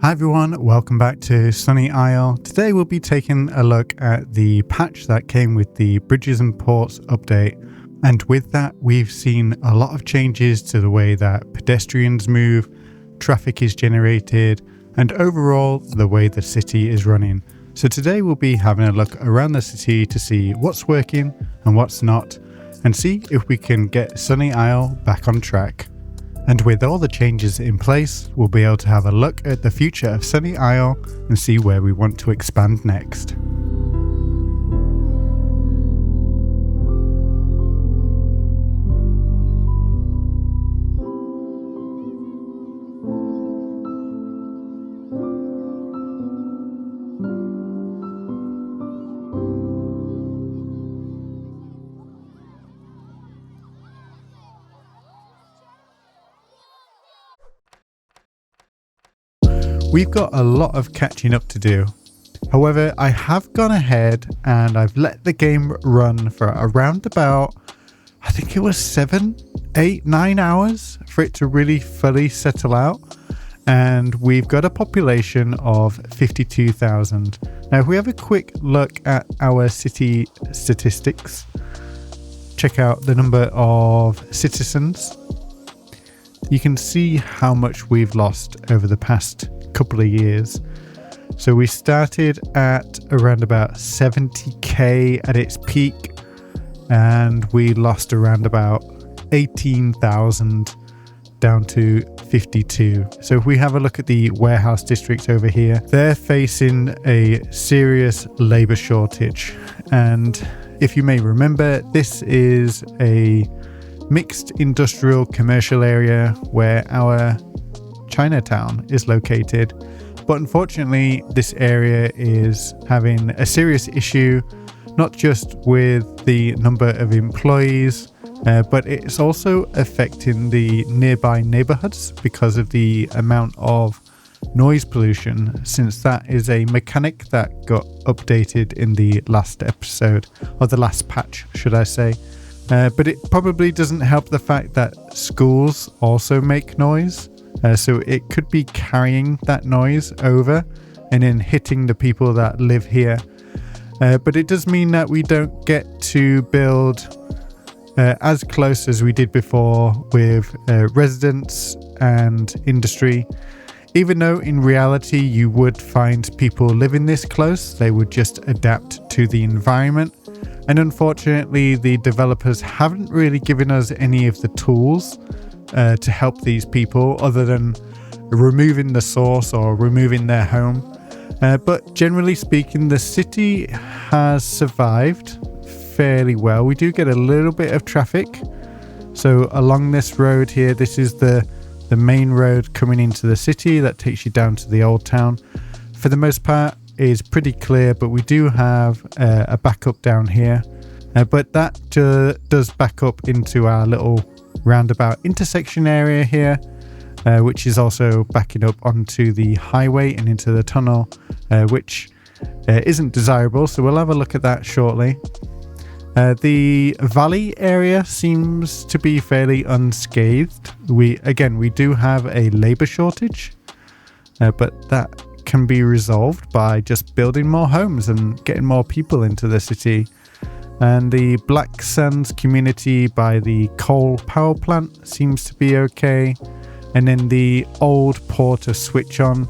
Hi everyone, welcome back to Sunny Isle. Today we'll be taking a look at the patch that came with the Bridges and Ports update. And with that, we've seen a lot of changes to the way that pedestrians move, traffic is generated, and overall the way the city is running. So today we'll be having a look around the city to see what's working and what's not, and see if we can get Sunny Isle back on track. And with all the changes in place, we'll be able to have a look at the future of Sunny Isle and see where we want to expand next. We've got a lot of catching up to do. However, I have gone ahead and I've let the game run for around about, I think it was 7, 8, 9 hours for it to really fully settle out. And we've got a population of 52,000. Now, if we have a quick look at our city statistics, check out the number of citizens. You can see how much we've lost over the past couple of years. So we started at around about 70k at its peak, and we lost around about 18,000 down to 52. So if we have a look at the warehouse district over here, they're facing a serious labor shortage. And if you may remember, this is a mixed industrial commercial area where our Chinatown is located, but unfortunately this area is having a serious issue, not just with the number of employees, but it's also affecting the nearby neighborhoods because of the amount of noise pollution, since that is a mechanic that got updated in the last episode, or the last patch should I say. But it probably doesn't help the fact that schools also make noise. So it could be carrying that noise over and then hitting the people that live here. But it does mean that we don't get to build as close as we did before with residents and industry. Even though in reality you would find people living this close, they would just adapt to the environment. And unfortunately, the developers haven't really given us any of the tools to help these people other than removing the source or removing their home. But generally speaking, the city has survived fairly well. We do get a little bit of traffic. So along this road here, this is the main road coming into the city that takes you down to the old town. For the most part, is pretty clear, but we do have a backup down here. But that does back up into our little roundabout intersection area here, which is also backing up onto the highway and into the tunnel, which isn't desirable, so we'll have a look at that shortly. The valley area seems to be fairly unscathed. We do have a labor shortage, but that can be resolved by just building more homes and getting more people into the city. And the Black Sands community by the coal power plant seems to be okay. And then the old port of Switch On,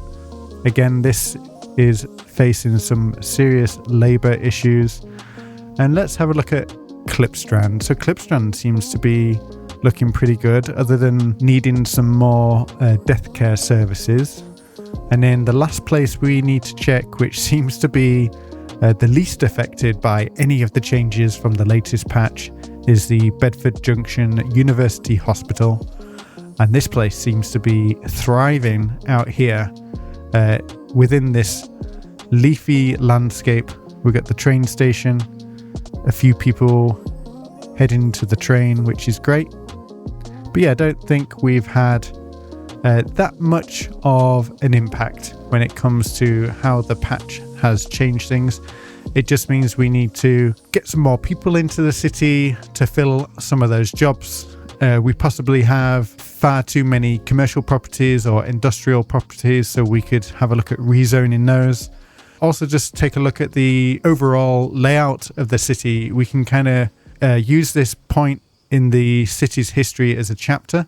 again, this is facing some serious labor issues. And let's have a look at Clipstrand. So Clipstrand seems to be looking pretty good, other than needing some more death care services. And then the last place we need to check, which seems to be the least affected by any of the changes from the latest patch, is the Bedford Junction University Hospital. And this place seems to be thriving out here within this leafy landscape. We've got the train station, a few people heading to the train, which is great. But yeah, I don't think we've had that much of an impact when it comes to how the patch has changed things. It just means we need to get some more people into the city to fill some of those jobs We possibly have far too many commercial properties or industrial properties, so we could have a look at rezoning those. Also, just take a look at the overall layout of the city. We can kind of use this point in the city's history as a chapter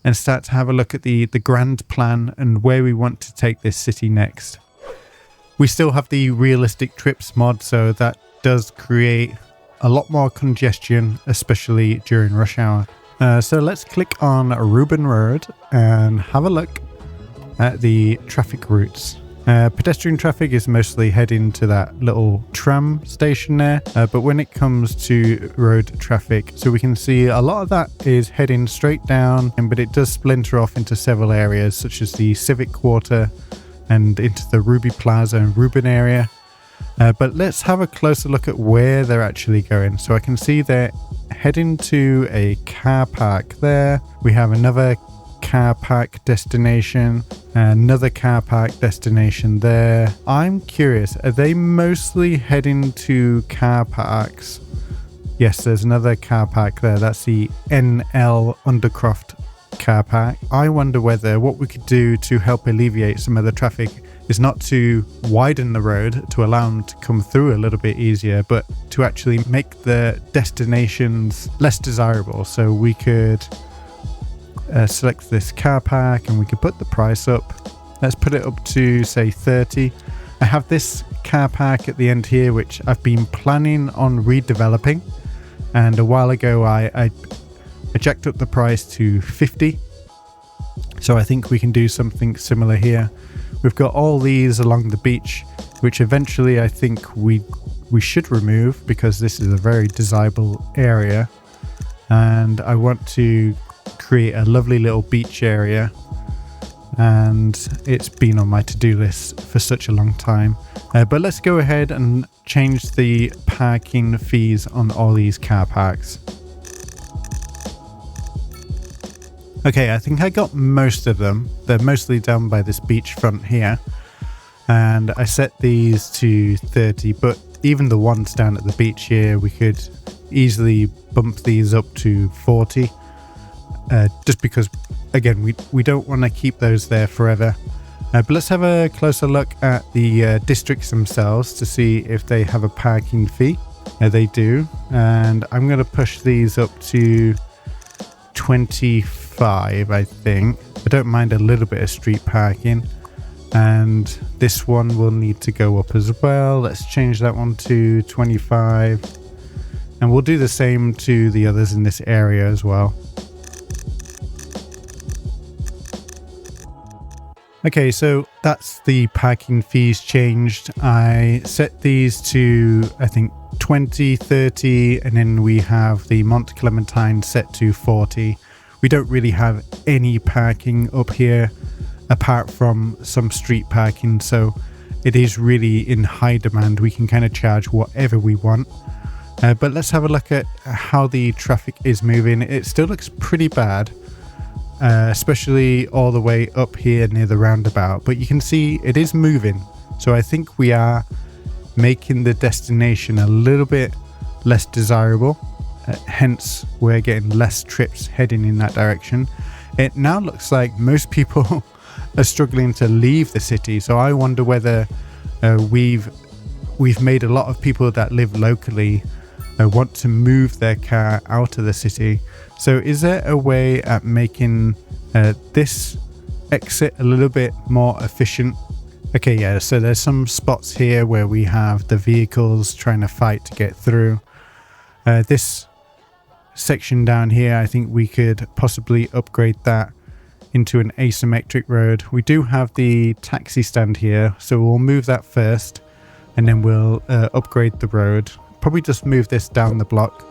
and start to have a look at the grand plan and where we want to take this city next. We still have the realistic trips mod, so that does create a lot more congestion, especially during rush hour. So let's click on Reuben Road and have a look at the traffic routes. Pedestrian traffic is mostly heading to that little tram station there, but when it comes to road traffic, so we can see a lot of that is heading straight down, but it does splinter off into several areas such as the Civic Quarter and into the Ruby Plaza and Reuben area. But let's have a closer look at where they're actually going. So I can see they're heading to a car park there. We have another car park destination, another car park destination there. I'm curious, are they mostly heading to car parks? Yes, there's another car park there. That's the NL Undercroft car park. I wonder whether what we could do to help alleviate some of the traffic is not to widen the road to allow them to come through a little bit easier, but to actually make the destinations less desirable. So we could select this car park and we could put the price up. Let's put it up to say 30. I have this car park at the end here which I've been planning on redeveloping, and a while ago I jacked up the price to 50. So I think we can do something similar here. We've got all these along the beach, which eventually I think we should remove because this is a very desirable area, and I want to create a lovely little beach area, and it's been on my to-do list for such a long time. But let's go ahead and change the parking fees on all these car parks. Okay, I think I got most of them. They're mostly down by this beachfront here, and I set these to 30, but even the ones down at the beach here, we could easily bump these up to 40, just because, again, we don't want to keep those there forever. But let's have a closer look at the districts themselves to see if they have a parking fee. They do, and I'm going to push these up to 25, I think. I don't mind a little bit of street parking, and this one will need to go up as well. Let's change that one to 25, and we'll do the same to the others in this area as well. Okay, so that's the parking fees changed. I set these to, I think, 20, 30, and then we have the Mont Clementine set to 40. We don't really have any parking up here apart from some street parking, so it is really in high demand. We can kind of charge whatever we want. But let's have a look at how the traffic is moving. It still looks pretty bad, especially all the way up here near the roundabout, but you can see it is moving. So I think we are making the destination a little bit less desirable. Hence we're getting less trips heading in that direction. It now looks like most people are struggling to leave the city, so I wonder whether we've made a lot of people that live locally want to move their car out of the city. So is there a way at making this exit a little bit more efficient? Okay, yeah, so there's some spots here where we have the vehicles trying to fight to get through. This section down here, I think we could possibly upgrade that into an asymmetric road. We do have the taxi stand here, so we'll move that first, and then we'll upgrade the road. Probably just move this down the block.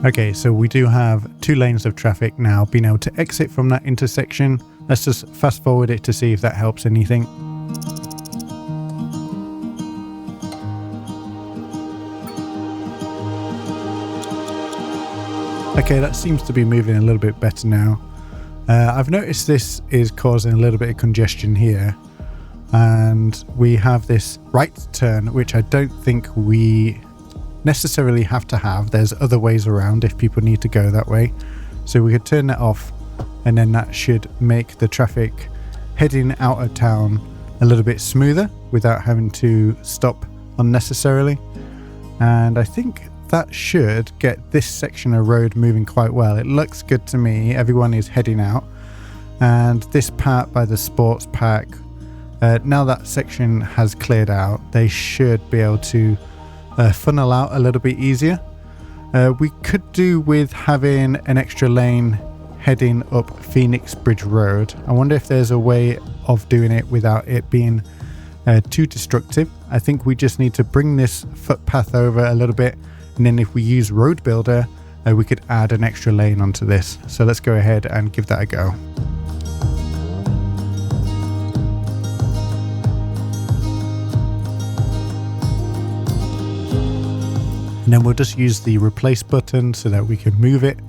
Okay, so we do have 2 lanes of traffic now, being able to exit from that intersection. Let's just fast forward it to see if that helps anything. Okay, that seems to be moving a little bit better now. I've noticed this is causing a little bit of congestion here, and we have this right turn, which I don't think we necessarily have to have. There's other ways around if people need to go that way, so we could turn that off, and then that should make the traffic heading out of town a little bit smoother without having to stop unnecessarily. And I think that should get this section of road moving quite well. It looks good to me. Everyone is heading out, and this part by the sports pack, now that section has cleared out, they should be able to funnel out a little bit easier. We could do with having an extra lane heading up Phoenix Bridge Road. I wonder if there's a way of doing it without it being too destructive. I think we just need to bring this footpath over a little bit, and then if we use Road Builder, we could add an extra lane onto this. So let's go ahead and give that a go. And then we'll just use the replace button so that we can move it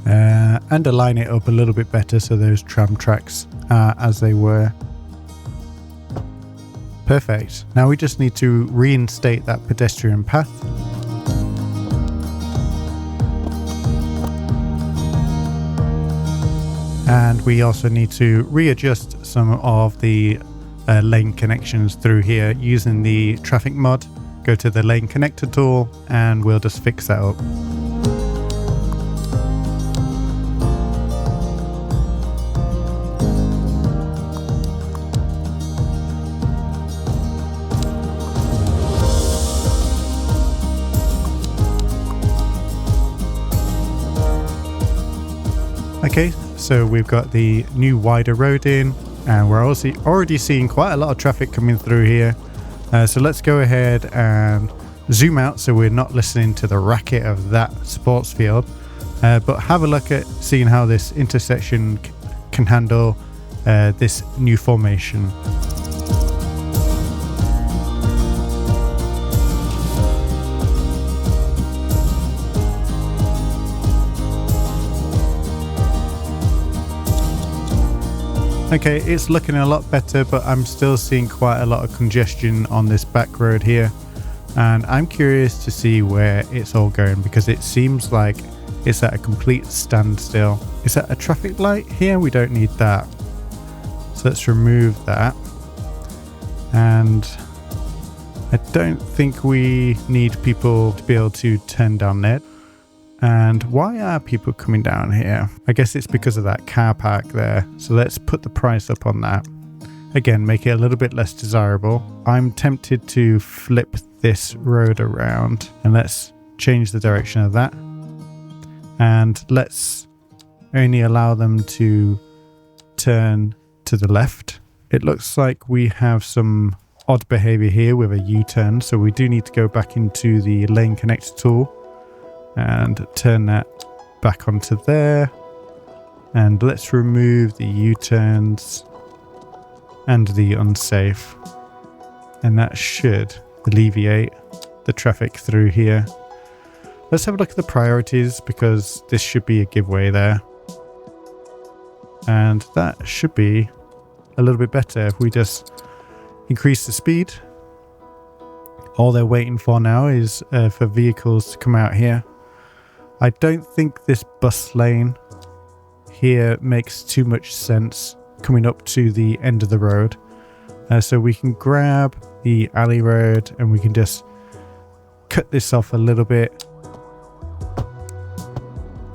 and align it up a little bit better so those tram tracks are as they were. Perfect. Now we just need to reinstate that pedestrian path. And we also need to readjust some of the lane connections through here using the traffic mod. Go to the lane connector tool and we'll just fix that up. Okay, so we've got the new wider road in, and we're also already seeing quite a lot of traffic coming through here. So let's go ahead and zoom out so we're not listening to the racket of that sports field, but have a look at seeing how this intersection can handle this new formation. Okay, it's looking a lot better, but I'm still seeing quite a lot of congestion on this back road here, and I'm curious to see where it's all going because it seems like it's at a complete standstill. Is that a traffic light here? We don't need that, so let's remove that. And I don't think we need people to be able to turn down there. And why are people coming down here? I guess it's because of that car park there. So let's put the price up on that. Again, make it a little bit less desirable. I'm tempted to flip this road around, and let's change the direction of that. And let's only allow them to turn to the left. It looks like we have some odd behavior here with a U-turn. So we do need to go back into the lane connector tool and turn that back onto there, and let's remove the U-turns and the unsafe, and that should alleviate the traffic through here. Let's have a look at the priorities because this should be a giveaway there, and that should be a little bit better if we just increase the speed. All they're waiting for now is for vehicles to come out here. I don't think this bus lane here makes too much sense coming up to the end of the road. So we can grab the alley road and we can just cut this off a little bit.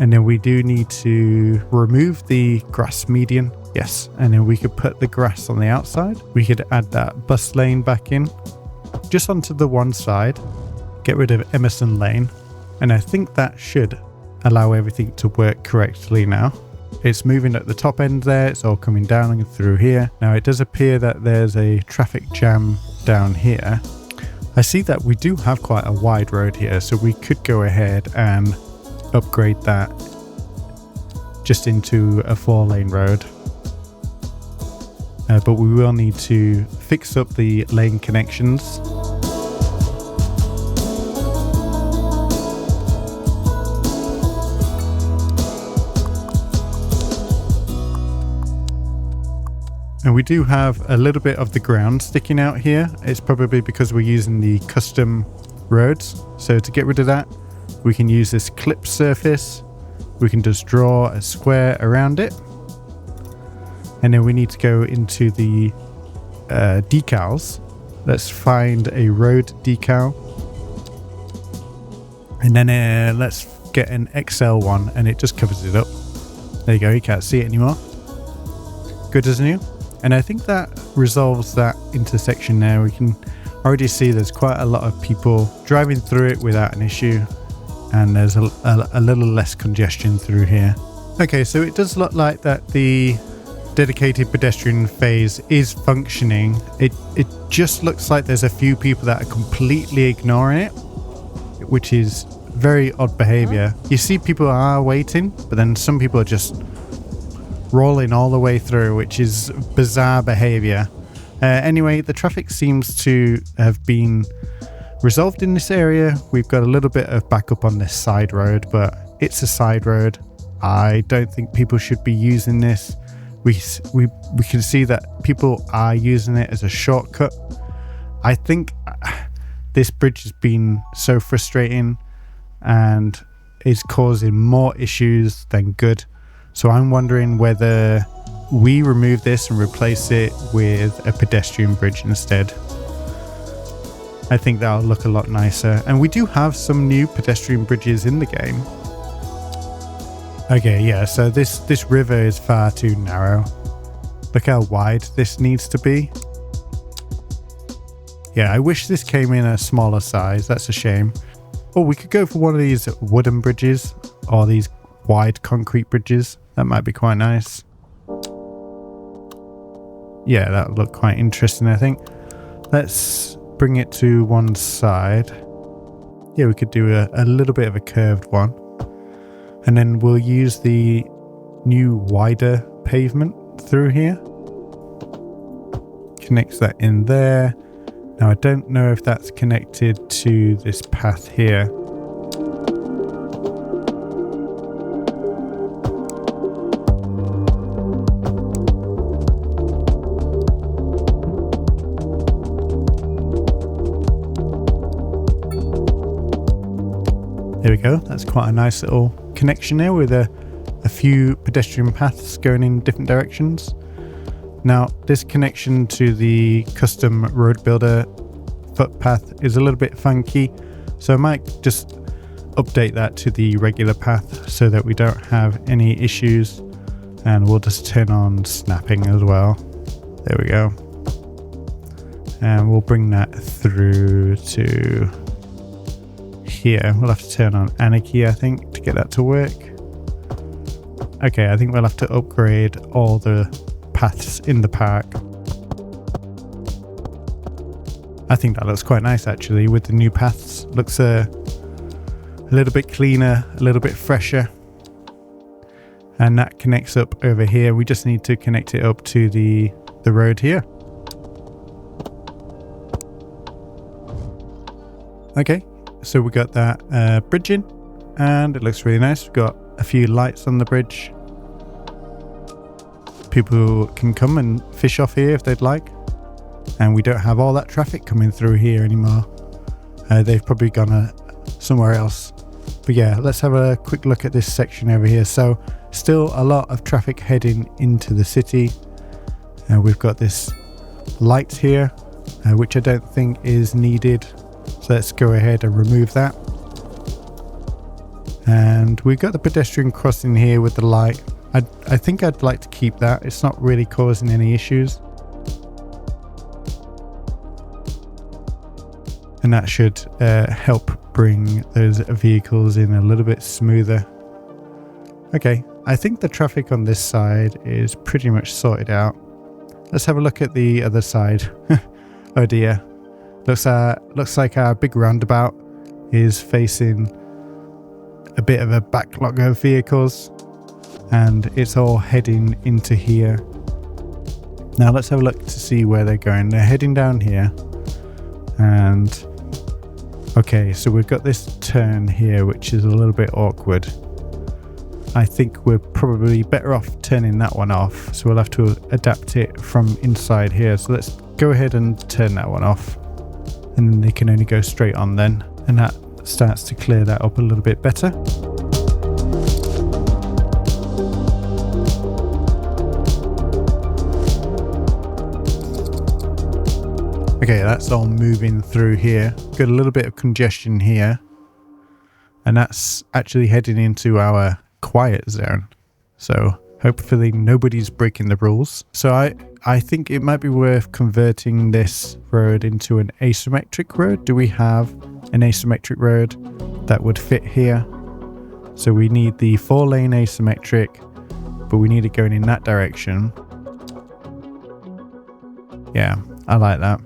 And then we do need to remove the grass median. Yes, and then we could put the grass on the outside. We could add that bus lane back in, just onto the one side. Get rid of Emerson Lane. And I think that should allow everything to work correctly now. It's moving at the top end there. It's all coming down through here. Now it does appear that there's a traffic jam down here. I see that we do have quite a wide road here, so we could go ahead and upgrade that just into a 4-lane road. But we will need to fix up the lane connections. And we do have a little bit of the ground sticking out here. It's probably because we're using the custom roads. So to get rid of that, we can use this clip surface. We can just draw a square around it. And then we need to go into the decals. Let's find a road decal. And then let's get an XL one, and it just covers it up. There you go, you can't see it anymore. Good as new. And I think that resolves that intersection there. We can already see there's quite a lot of people driving through it without an issue. And there's a little less congestion through here. Okay, so it does look like that the dedicated pedestrian phase is functioning. It just looks like there's a few people that are completely ignoring it, which is very odd behavior. You see people are waiting, but then some people are just rolling all the way through, which is bizarre behavior. Anyway, the traffic seems to have been resolved in this area. We've got a little bit of backup on this side road, but it's a side road. I don't think people should be using this. We can see that people are using it as a shortcut. I think this bridge has been so frustrating and is causing more issues than good. So I'm wondering whether we remove this and replace it with a pedestrian bridge instead. I think that'll look a lot nicer. And we do have some new pedestrian bridges in the game. Okay, yeah, so this river is far too narrow. Look how wide this needs to be. Yeah, I wish this came in a smaller size. That's a shame. Oh, we could go for one of these wooden bridges or these wide concrete bridges. That might be quite nice. Yeah, that would look quite interesting, I think. Let's bring it to one side. Yeah, we could do a little bit of a curved one. And then we'll use the new wider pavement through here. Connects that in there. Now I don't know if that's connected to this path here. There we go, that's quite a nice little connection there with a few pedestrian paths going in different directions. Now this connection to the custom road builder footpath is a little bit funky, so I might just update that to the regular path so that we don't have any issues, and we'll just turn on snapping as well. There we go, and we'll bring that through to here. We'll have to turn on anarchy, I think, to get that to work. Okay, I think we'll have to upgrade all the paths in the park. I think that looks quite nice actually with the new paths. Looks a little bit cleaner, a little bit fresher. And that connects up over here. We just need to connect it up to the road here. Okay, so we got that bridge in, and it looks really nice. We've got a few lights on the bridge. People can come and fish off here if they'd like, and we don't have all that traffic coming through here anymore. They've probably gone somewhere else. But yeah, let's have a quick look at this section over here. So still a lot of traffic heading into the city. We've got this light here, which I don't think is needed. So let's go ahead and remove that. And we've got the pedestrian crossing here with the light. I think I'd like to keep that. It's not really causing any issues. And that should help bring those vehicles in a little bit smoother. Okay, I think the traffic on this side is pretty much sorted out. Let's have a look at the other side. Oh dear. Looks like our big roundabout is facing a bit of a backlog of vehicles, and it's all heading into here. Now let's have a look to see where they're going. They're heading down here, and okay, so we've got this turn here which is a little bit awkward. I think we're probably better off turning that one off. So we'll have to adapt it from inside here. So let's go ahead and turn that one off. And then they can only go straight on then. And that starts to clear that up a little bit better. Okay, that's all moving through here. Got a little bit of congestion here. And that's actually heading into our quiet zone. So hopefully nobody's breaking the rules. So I think it might be worth converting this road into an asymmetric road. Do we have an asymmetric road that would fit here? So we need the 4-lane asymmetric, but we need it going in that direction. Yeah, I like that.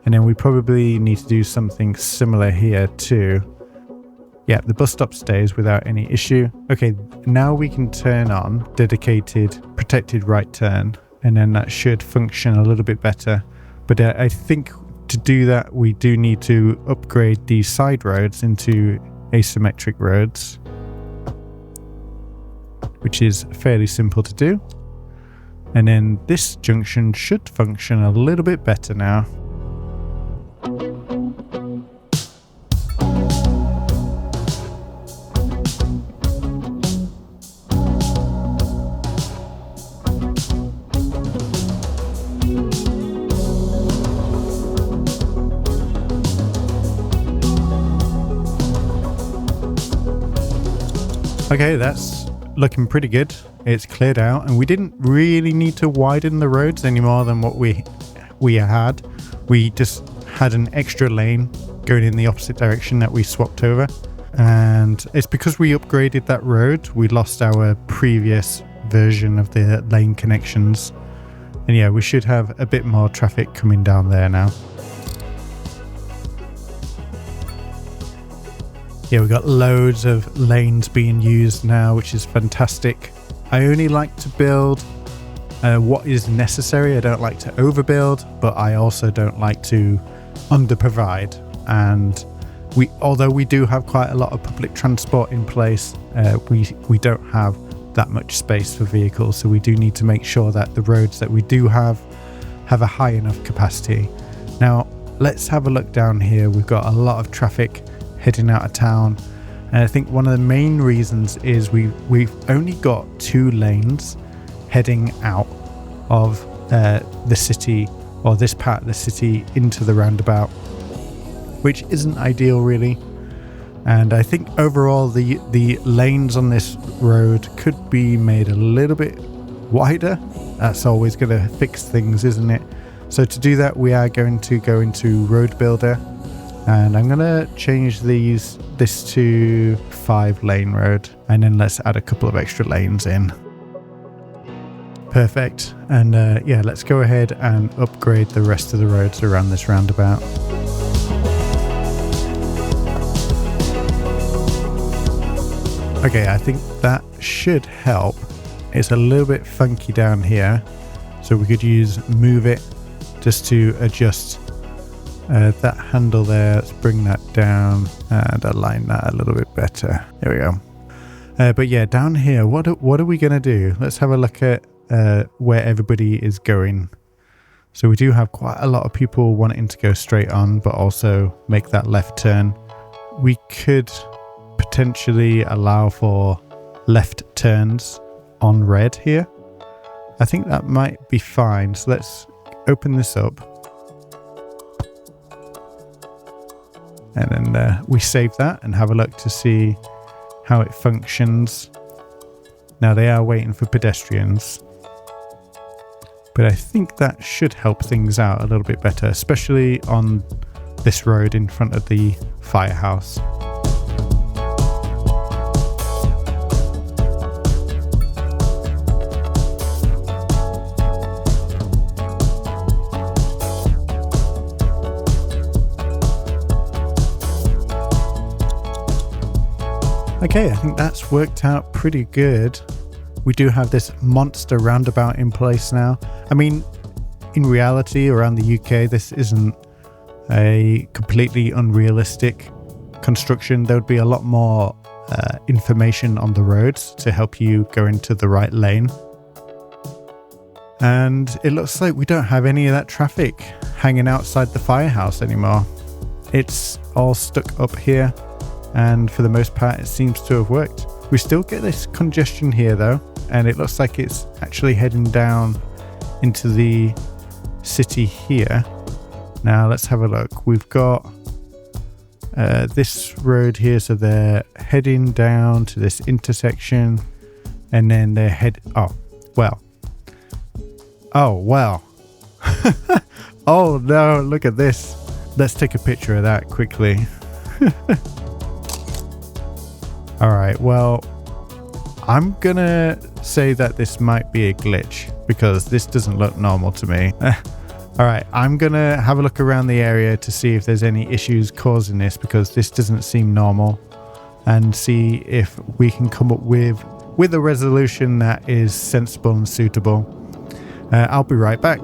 And then we probably need to do something similar here too. Yeah, the bus stop stays without any issue. Okay, now we can turn on dedicated protected right turn, and then that should function a little bit better. But I think to do that, we do need to upgrade these side roads into asymmetric roads, which is fairly simple to do. And then this junction should function a little bit better now. Okay, that's looking pretty good. It's cleared out, and we didn't really need to widen the roads any more than what we had. We just had an extra lane going in the opposite direction that we swapped over, and it's because we upgraded that road. We lost our previous version of the lane connections, and yeah, we should have a bit more traffic coming down there now. Yeah, we've got loads of lanes being used now, which is fantastic. I only like to build what is necessary. I don't like to overbuild, but I also don't like to underprovide. And although we do have quite a lot of public transport in place, we don't have that much space for vehicles. So we do need to make sure that the roads that we do have a high enough capacity. Now, let's have a look down here. We've got a lot of traffic heading out of town, and I think one of the main reasons is we've only got 2 lanes heading out of the city, or this part of the city, into the roundabout, which isn't ideal really. And I think overall the lanes on this road could be made a little bit wider. That's always going to fix things, isn't it? So to do that, we are going to go into Road Builder. And I'm going to change this to 5-lane road. And then let's add a couple of extra lanes in. Perfect. And yeah, let's go ahead and upgrade the rest of the roads around this roundabout. Okay, I think that should help. It's a little bit funky down here. So we could use Move It just to adjust that handle there. Let's bring that down and align that a little bit better. There we go. But yeah, down here, what are we going to do? Let's have a look at where everybody is going. So we do have quite a lot of people wanting to go straight on, but also make that left turn. We could potentially allow for left turns on red here. I think that might be fine. So let's open this up. And then we save that and have a look to see how it functions. Now they are waiting for pedestrians, but I think that should help things out a little bit better, especially on this road in front of the firehouse. Okay, I think that's worked out pretty good. We do have this monster roundabout in place now. I mean, in reality, around the UK, this isn't a completely unrealistic construction. There would be a lot more information on the roads to help you go into the right lane. And it looks like we don't have any of that traffic hanging outside the firehouse anymore. It's all stuck up here, and for the most part it seems to have worked. We still get this congestion here though, and it looks like it's actually heading down into the city here. Now let's have a look. We've got this road here, so they're heading down to this intersection, and then they're oh well. Oh no, look at this. Let's take a picture of that quickly. Alright, well, I'm gonna say that this might be a glitch because this doesn't look normal to me. Alright, I'm gonna have a look around the area to see if there's any issues causing this, because this doesn't seem normal, and see if we can come up with a resolution that is sensible and suitable. I'll be right back.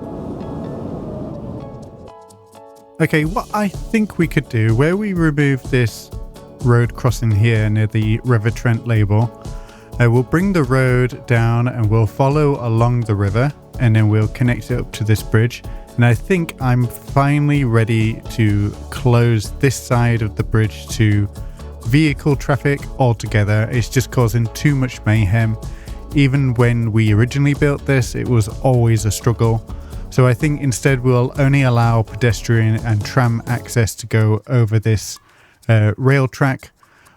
Okay, what I think we could do, where we remove this road crossing here near the River Trent label, we'll bring the road down and we'll follow along the river, and then we'll connect it up to this bridge. And I think I'm finally ready to close this side of the bridge to vehicle traffic altogether. It's just causing too much mayhem. Even when we originally built this, it was always a struggle. So I think instead we'll only allow pedestrian and tram access to go over this rail track.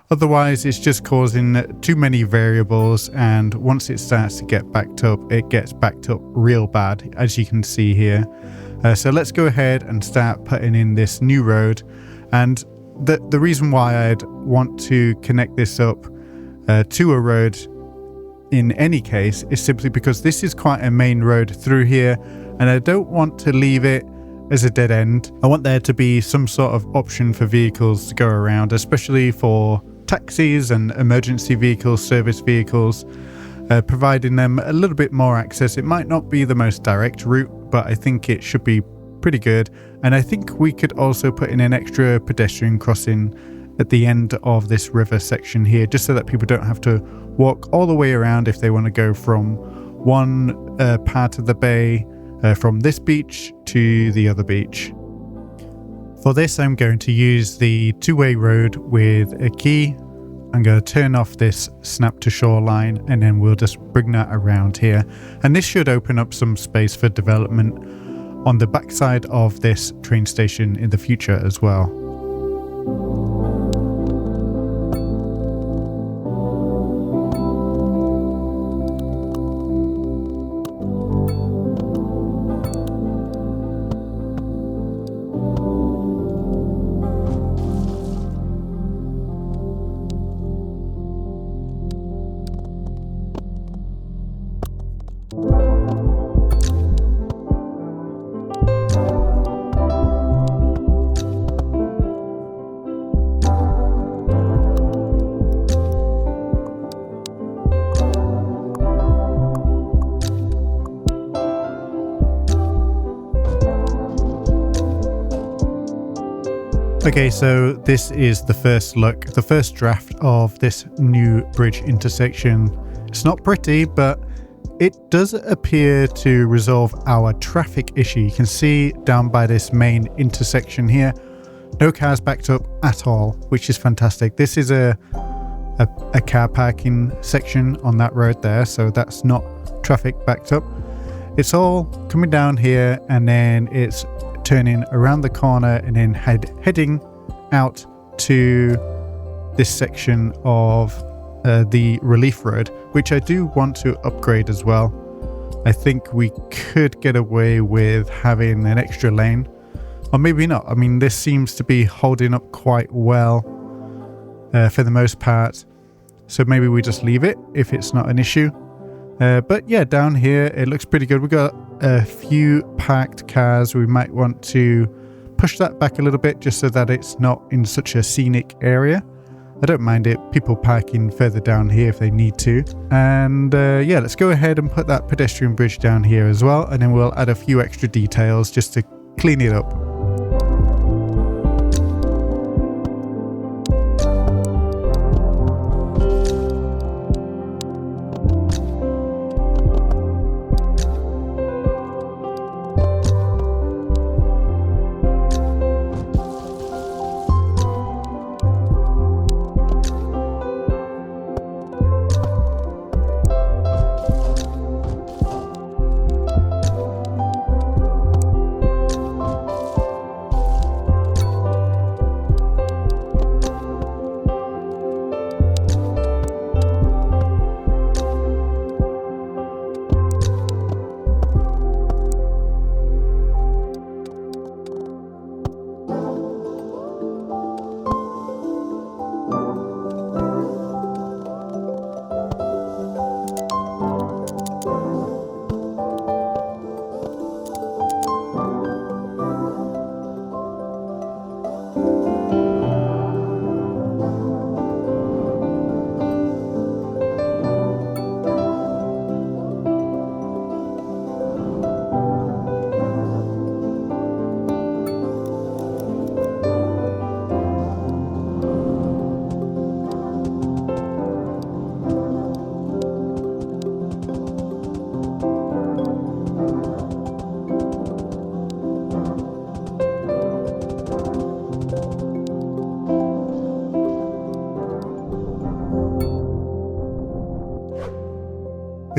Otherwise it's just causing too many variables, and once it starts to get backed up, it gets backed up real bad, as you can see here. So let's go ahead and start putting in this new road. And the reason why I'd want to connect this up to a road in any case is simply because this is quite a main road through here, and I don't want to leave it as a dead end. I want there to be some sort of option for vehicles to go around, especially for taxis and emergency vehicles, service vehicles, providing them a little bit more access. It might not be the most direct route, but I think it should be pretty good. And I think we could also put in an extra pedestrian crossing at the end of this river section here, just so that people don't have to walk all the way around if they want to go from one part of the bay, from this beach to the other beach. For this, I'm going to use the two-way road with a key. I'm going to turn off this snap to shoreline, and then we'll just bring that around here. And this should open up some space for development on the backside of this train station in the future as well. Okay, so this is the first look, the first draft of this new bridge intersection. It's not pretty, but it does appear to resolve our traffic issue. You can see down by this main intersection here, no cars backed up at all, which is fantastic. This is a car parking section on that road there, so that's not traffic backed up. It's all coming down here, and then it's turning around the corner and then heading out to this section of the relief road, which I do want to upgrade as well. I think we could get away with having an extra lane, or maybe not. I mean, this seems to be holding up quite well for the most part, so maybe we just leave it if it's not an issue. But yeah, down here it looks pretty good. We've got a few parked cars. We might want to push that back a little bit just so that it's not in such a scenic area. I don't mind it, people parking further down here if they need to. And yeah, let's go ahead and put that pedestrian bridge down here as well, and then we'll add a few extra details just to clean it up.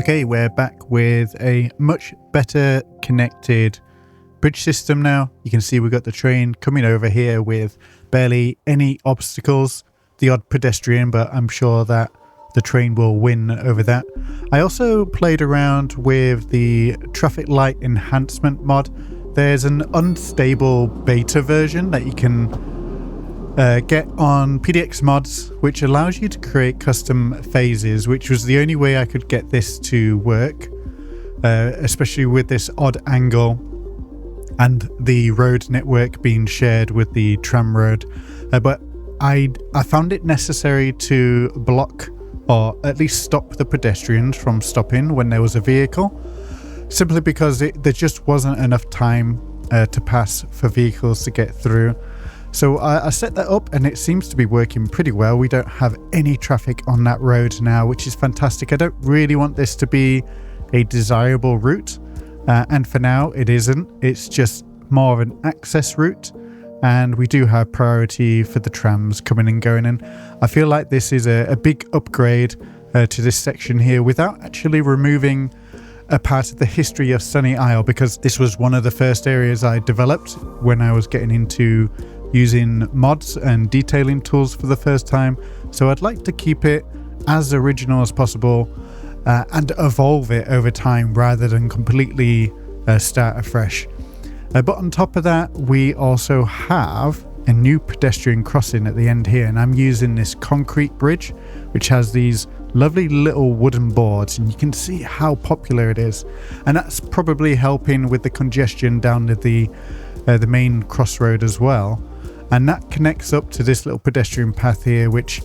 Okay, we're back with a much better connected bridge system now. You can see we've got the train coming over here with barely any obstacles. The odd pedestrian, but I'm sure that the train will win over that. I also played around with the traffic light enhancement mod. There's an unstable beta version that you can get on PDX mods, which allows you to create custom phases, which was the only way I could get this to work, especially with this odd angle and the road network being shared with the tram road. But I found it necessary to block or at least stop the pedestrians from stopping when there was a vehicle, simply because there just wasn't enough time to pass for vehicles to get through. So I set that up and it seems to be working pretty well. We don't have any traffic on that road now, which is fantastic. I don't really want this to be a desirable route, and for now it isn't. It's just more of an access route, and we do have priority for the trams coming and going, and I feel like this is a big upgrade to this section here without actually removing a part of the history of Sunny Isle, because this was one of the first areas I developed when I was getting into using mods and detailing tools for the first time. So I'd like to keep it as original as possible and evolve it over time rather than completely start afresh. But on top of that, we also have a new pedestrian crossing at the end here, and I'm using this concrete bridge which has these lovely little wooden boards, and you can see how popular it is, and that's probably helping with the congestion down to the main crossroad as well. And that connects up to this little pedestrian path here, which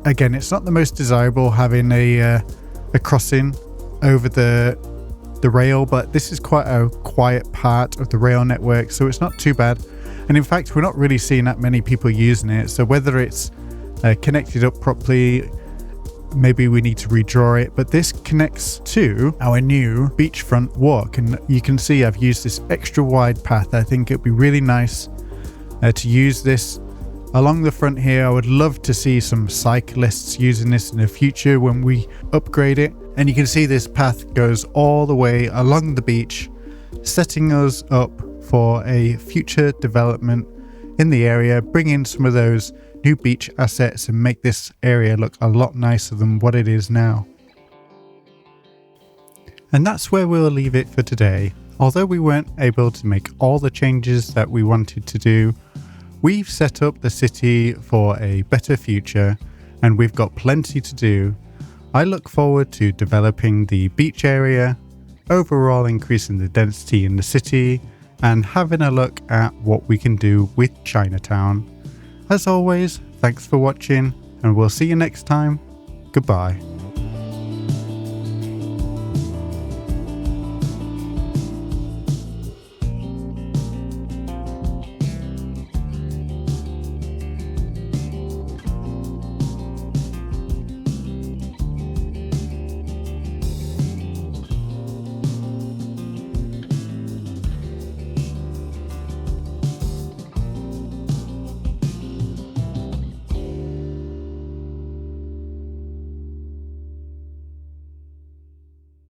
again, it's not the most desirable having a crossing over the rail, but this is quite a quiet part of the rail network, so it's not too bad. And in fact, we're not really seeing that many people using it, so whether it's connected up properly, maybe we need to redraw it. But this connects to our new beachfront walk, and you can see I've used this extra wide path. I think it'd be really nice to use this along the front here. I would love to see some cyclists using this in the future when we upgrade it. And you can see this path goes all the way along the beach, setting us up for a future development in the area, bring in some of those new beach assets and make this area look a lot nicer than what it is now. And that's where we'll leave it for today. Although we weren't able to make all the changes that we wanted to do, we've set up the city for a better future, and we've got plenty to do. I look forward to developing the beach area, overall increasing the density in the city, and having a look at what we can do with Chinatown. As always, thanks for watching, and we'll see you next time. Goodbye.